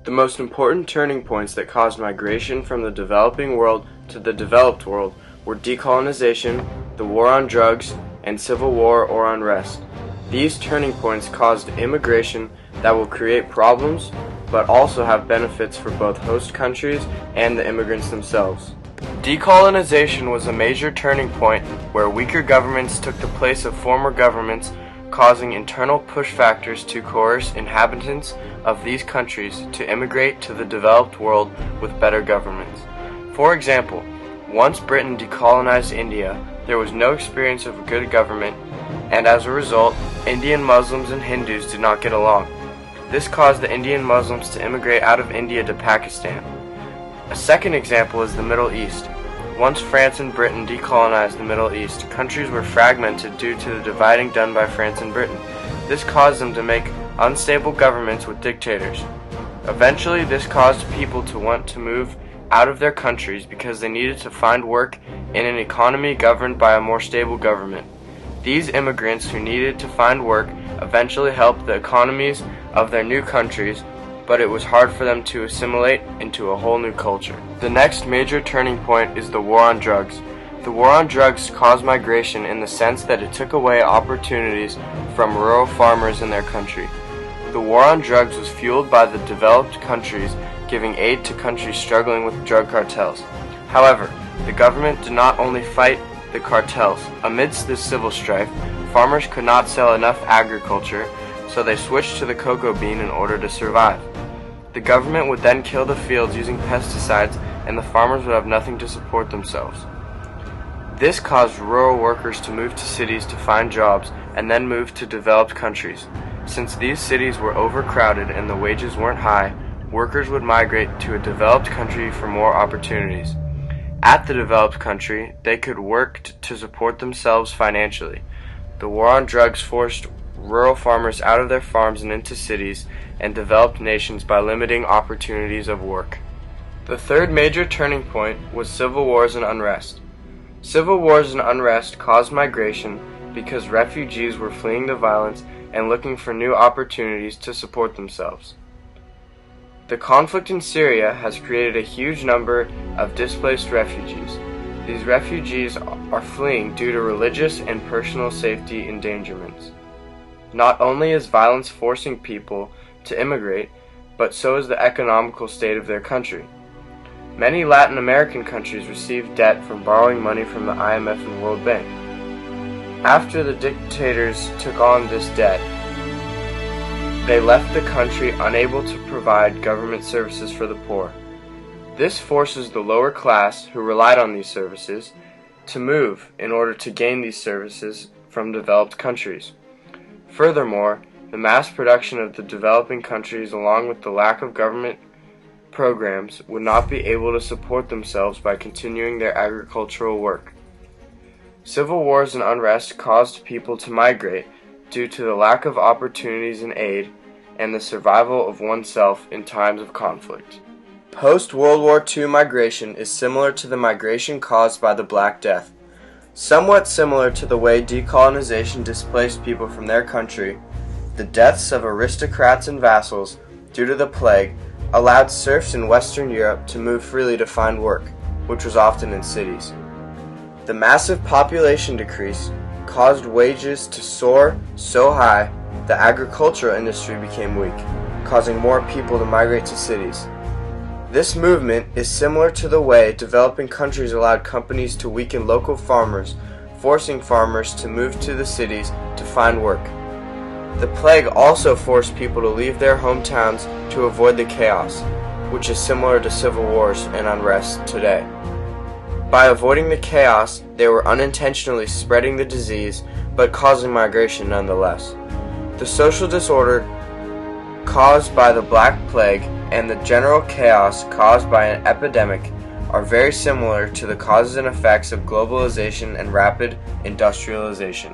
The most important turning points that caused migration from the developing world to the developed world were decolonization, the war on drugs, and civil war or unrest. These turning points caused immigration that will create problems, but also have benefits for both host countries and the immigrants themselves. Decolonization was a major turning point where weaker governments took the place of former governments, causing internal push factors to coerce inhabitants of these countries to immigrate to the developed world with better governments. For example, once Britain decolonized India, there was no experience of a good government, and as a result, Indian Muslims and Hindus did not get along. This caused the Indian Muslims to immigrate out of India to Pakistan. A second example is the Middle East. Once France and Britain decolonized the Middle East, countries were fragmented due to the dividing done by France and Britain. This caused them to make unstable governments with dictators. Eventually, this caused people to want to move out of their countries because they needed to find work in an economy governed by a more stable government. These immigrants who needed to find work eventually helped the economies of their new countries, but it was hard for them to assimilate into a whole new culture. The next major turning point is the war on drugs. The war on drugs caused migration in the sense that it took away opportunities from rural farmers in their country. The war on drugs was fueled by the developed countries giving aid to countries struggling with drug cartels. However, the government did not only fight the cartels. Amidst this civil strife, farmers could not sell enough agriculture, so they switched to the cocoa bean in order to survive. The government would then kill the fields using pesticides, and the farmers would have nothing to support themselves. This caused rural workers to move to cities to find jobs and then move to developed countries. Since these cities were overcrowded and the wages weren't high, workers would migrate to a developed country for more opportunities. At the developed country, they could work to support themselves financially. The war on drugs forced rural farmers out of their farms and into cities, and developed nations by limiting opportunities of work. The third major turning point was civil wars and unrest. Civil wars and unrest caused migration because refugees were fleeing the violence and looking for new opportunities to support themselves. The conflict in Syria has created a huge number of displaced refugees. These refugees are fleeing due to religious and personal safety endangerments. Not only is violence forcing people to immigrate, but so is the economical state of their country. Many Latin American countries receive debt from borrowing money from the IMF and World Bank. After the dictators took on this debt, they left the country unable to provide government services for the poor. This forces the lower class, who relied on these services, to move in order to gain these services from developed countries. Furthermore, the mass production of the developing countries, along with the lack of government programs, would not be able to support themselves by continuing their agricultural work. Civil wars and unrest caused people to migrate due to the lack of opportunities and aid, and the survival of oneself in times of conflict. Post-World War II migration is similar to the migration caused by the Black Death. Somewhat similar to the way decolonization displaced people from their country, the deaths of aristocrats and vassals due to the plague allowed serfs in Western Europe to move freely to find work, which was often in cities. The massive population decrease caused wages to soar so high the agricultural industry became weak, causing more people to migrate to cities. This movement is similar to the way developing countries allowed companies to weaken local farmers, forcing farmers to move to the cities to find work. The plague also forced people to leave their hometowns to avoid the chaos, which is similar to civil wars and unrest today. By avoiding the chaos, they were unintentionally spreading the disease, but causing migration nonetheless. The social disorder caused by the Black Plague and the general chaos caused by an epidemic are very similar to the causes and effects of globalization and rapid industrialization.